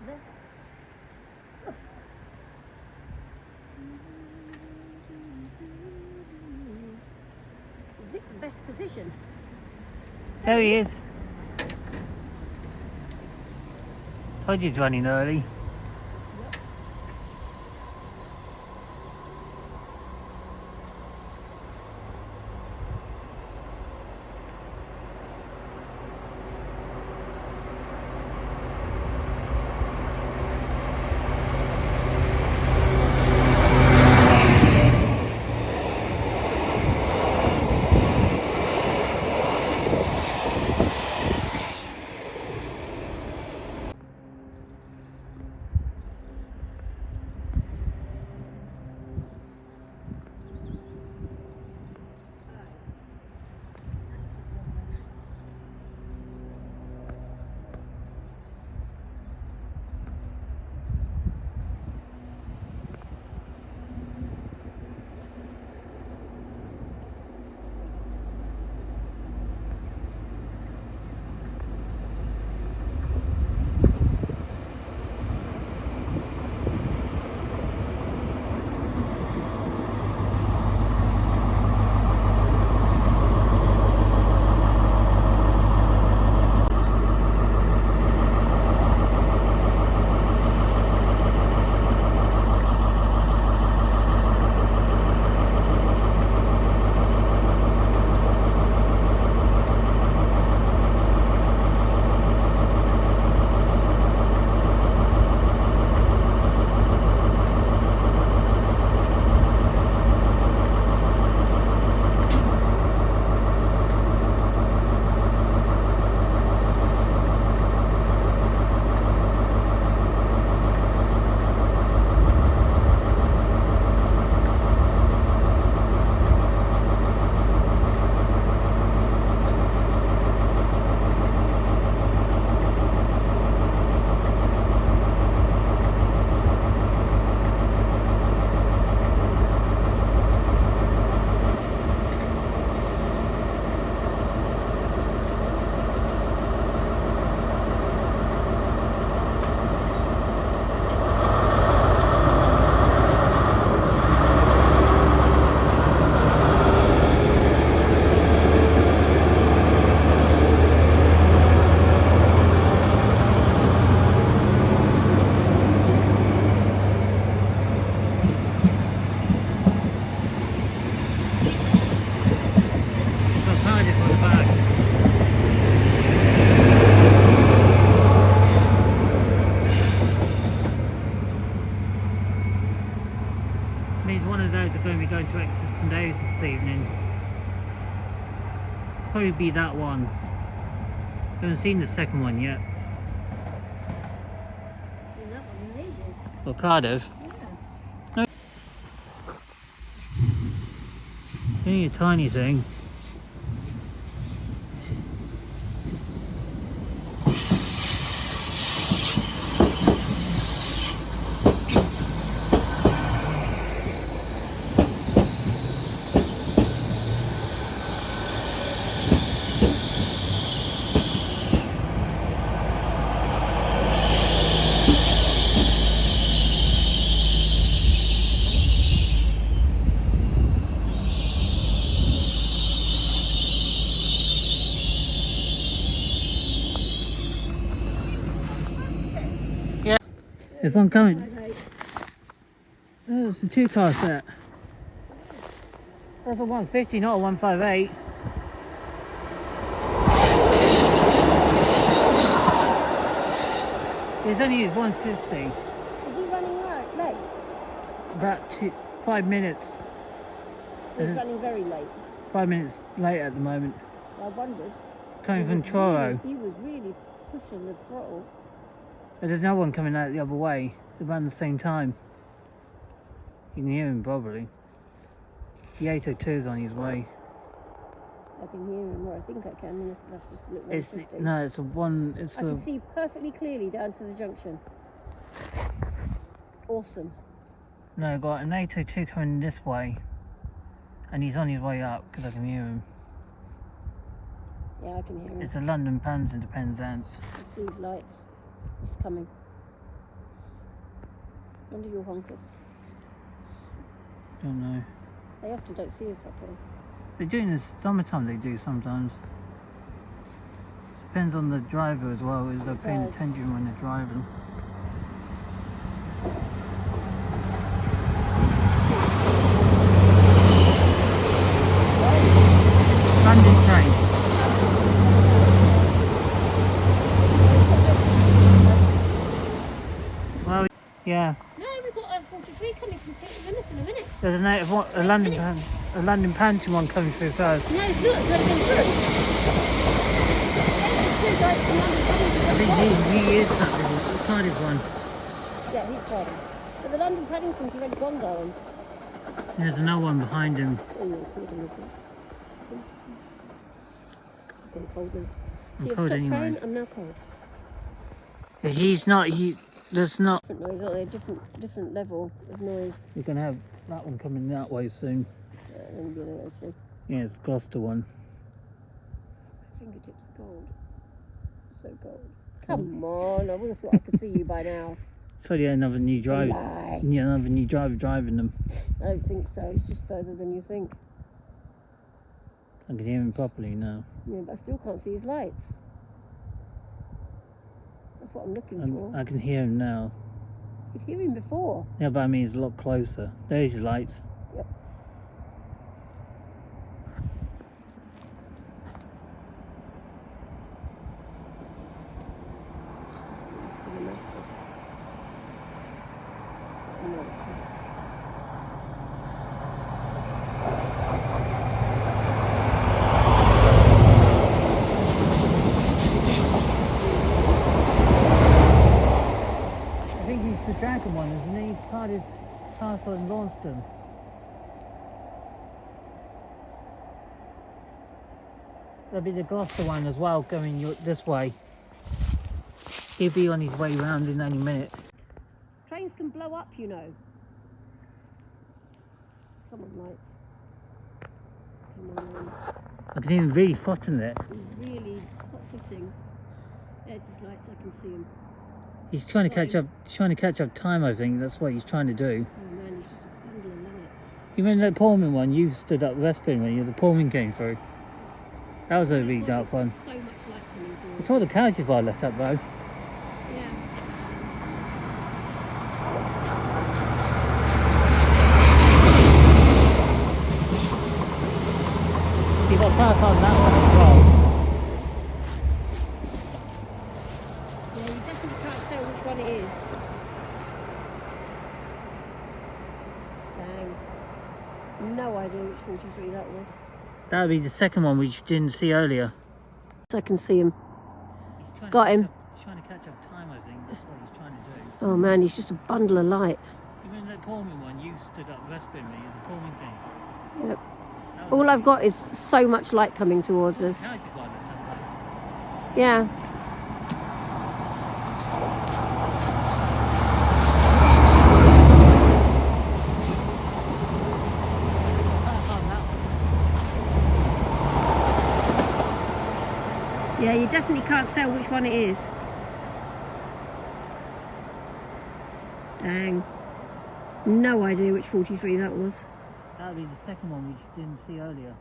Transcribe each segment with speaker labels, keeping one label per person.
Speaker 1: Is the best position?
Speaker 2: There he is. Told you he's running early. One of those are going to be going to Exeter St David's this evening. Probably be that one. Haven't seen the second one yet.
Speaker 1: Seen that one in ages.
Speaker 2: Well, Cardiff.
Speaker 1: Yeah.
Speaker 2: Only a tiny thing. There's one coming. There's a 2-car set. That's a 150, not a 158. It's only 150.
Speaker 1: Is he running late?
Speaker 2: About 5 minutes.
Speaker 1: So he's running very late.
Speaker 2: 5 minutes late at the moment.
Speaker 1: I wondered.
Speaker 2: Coming from Truro.
Speaker 1: He was really pushing the throttle.
Speaker 2: There's another one coming out the other way. They're around the same time. You can hear him probably. The 802 is on his way.
Speaker 1: I can hear him, or I think I can, unless that's just a little 150.
Speaker 2: No, it's a one. It's
Speaker 1: I can see perfectly clearly down to the junction. Awesome.
Speaker 2: No, I've got an 802 coming this way, and he's on his way up because I can hear him.
Speaker 1: Yeah, I can hear him.
Speaker 2: It's a London Penzance.
Speaker 1: It's these lights. It's coming. Wonder your honkers.
Speaker 2: Don't know.
Speaker 1: They often don't see us up here.
Speaker 2: They do in the summertime, they do sometimes. Depends on the driver as well, is they're paying attention when they're driving. London train. Well, yeah.
Speaker 1: No, we've got a 43 coming from Plymouth in a minute.
Speaker 2: There's a London Panty one coming through first.
Speaker 1: No, it's not. It's going to go through.
Speaker 2: I think he is that little Cardiff one.
Speaker 1: Yeah, he's Cardiff. But the London Paddington's already gone, darling.
Speaker 2: There's another one behind him.
Speaker 1: Oh, you're recording as well. I'm cold now.
Speaker 2: I'm
Speaker 1: See, I've
Speaker 2: cold
Speaker 1: stopped
Speaker 2: anyway.
Speaker 1: praying, I'm now cold.
Speaker 2: Yeah, he's not, there's not.
Speaker 1: Different noise, aren't they? Different level of noise.
Speaker 2: We're going to have that one coming that way soon.
Speaker 1: And the other way too.
Speaker 2: Yeah, it's Gloucester one.
Speaker 1: My fingertips are gold. So gold. Come on, I would have thought I could see you by now.
Speaker 2: It's probably another new driver.
Speaker 1: Lie.
Speaker 2: Yeah, another new driver driving them.
Speaker 1: I don't think so. It's just further than you think.
Speaker 2: I can hear him properly now.
Speaker 1: Yeah, but I still can't see his lights. That's what I'm looking for.
Speaker 2: I can hear him now.
Speaker 1: You could hear him before.
Speaker 2: Yeah, but I mean, he's a lot closer. There's his lights.
Speaker 1: Yep. Cinematic. No, it's not.
Speaker 2: I think he's the dragon one, isn't he? Cardiff Castle in Launceston. There'll be the Gloucester one as well going this way. He'll be on his way round in any minute.
Speaker 1: Trains can blow up, you know. Come on, lights. Come on.
Speaker 2: I can hear him really footing it.
Speaker 1: He's really hot footing. There's his lights, I can see him.
Speaker 2: He's trying to catch up. Trying to catch up time. I think that's what he's trying to do.
Speaker 1: Oh man, he's just a bundle of light.
Speaker 2: You remember that Pullman one? You stood up Westbourne when the Pullman came through. That was a really dark one.
Speaker 1: So much light coming towards
Speaker 2: It's all the carriages I let up though.
Speaker 1: Yeah.
Speaker 2: You got park on that one as well.
Speaker 1: Yeah, you definitely can't tell which one it is. Dang. No idea which 43 that was.
Speaker 2: That would be the second one which you didn't see earlier.
Speaker 1: So I can see him.
Speaker 2: He's
Speaker 1: Got him.
Speaker 2: He's trying to catch up time. I think that's what he's trying to do.
Speaker 1: Oh man, he's just a bundle of light.
Speaker 2: You remember that Pullman one? You stood up Westbourne when the Pullman came through.
Speaker 1: Yep.
Speaker 2: That was
Speaker 1: All I've got is so much light coming towards us.
Speaker 2: carriages I let up though.
Speaker 1: Yeah. Yeah, you definitely can't tell which one it is. Dang. No idea which 43 that was.
Speaker 2: That would be the second one which you didn't see earlier.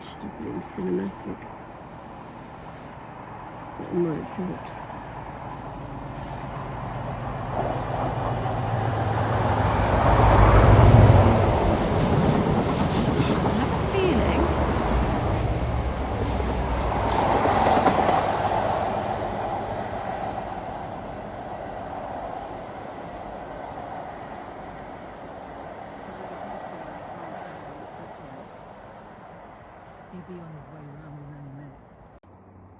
Speaker 1: Should have been cinematic. That might have helped.
Speaker 2: He'll be on his way round in any minute.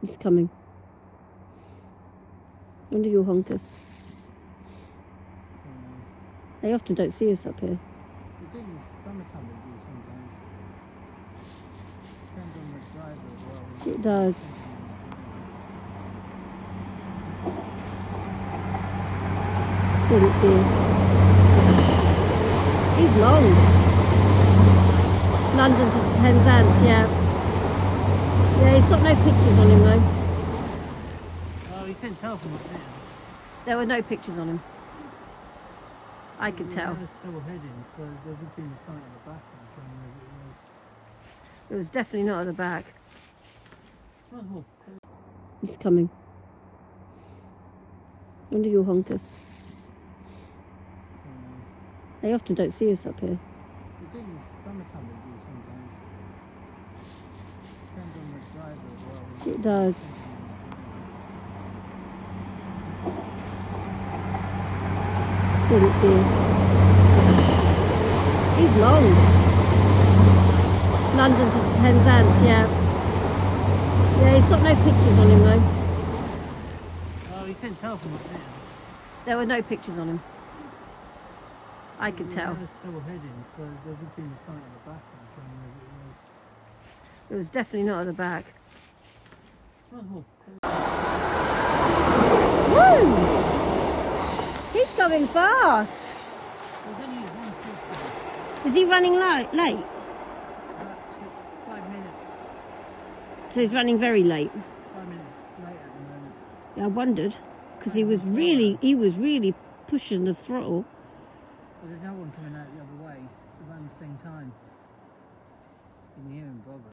Speaker 1: He's coming. Under your honkers. They often don't see us up here.
Speaker 2: They do in the summertime, they do sometimes. Depends on the driver as well.
Speaker 1: It does. Didn't see us. He's long. London to Penzance, yeah. Yeah, he's got no pictures on him though.
Speaker 2: Oh, you couldn't tell from up there.
Speaker 1: There were no pictures on him. I could tell.
Speaker 2: It's double heading, so there would be in the front and the back. I'm trying to remember what it was.
Speaker 1: It was definitely not at the back.
Speaker 2: Oh,
Speaker 1: He's coming. Under your honkers. They often don't see us up here.
Speaker 2: they do, summertime they do sometimes. Depends on the driver as well.
Speaker 1: It does. Didn't see us. He's long. London to Penzance, yeah. Yeah, he's got no pictures on him though.
Speaker 2: Oh, you couldn't tell from up there.
Speaker 1: There were no pictures on him. I could tell.
Speaker 2: It's double heading, so there would be in the front and the back. I'm trying to remember what it was.
Speaker 1: It was definitely not at the back.
Speaker 2: Oh,
Speaker 1: Woo! He's going fast.
Speaker 2: there's only one picture.
Speaker 1: Is he running late?
Speaker 2: About 5 minutes.
Speaker 1: So he's running very late.
Speaker 2: 5 minutes late at the moment.
Speaker 1: Yeah, I wondered because he was really pushing the throttle.
Speaker 2: But there's no one coming out the other way around the same time. You can hear him bother.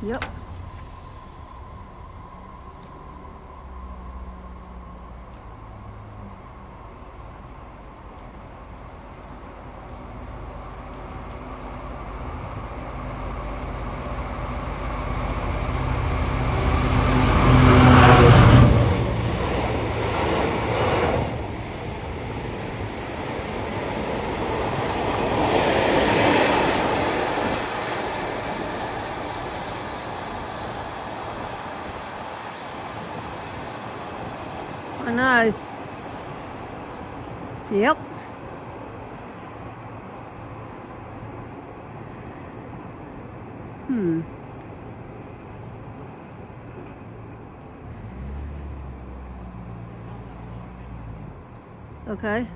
Speaker 1: Yep. I know. Yep. Okay.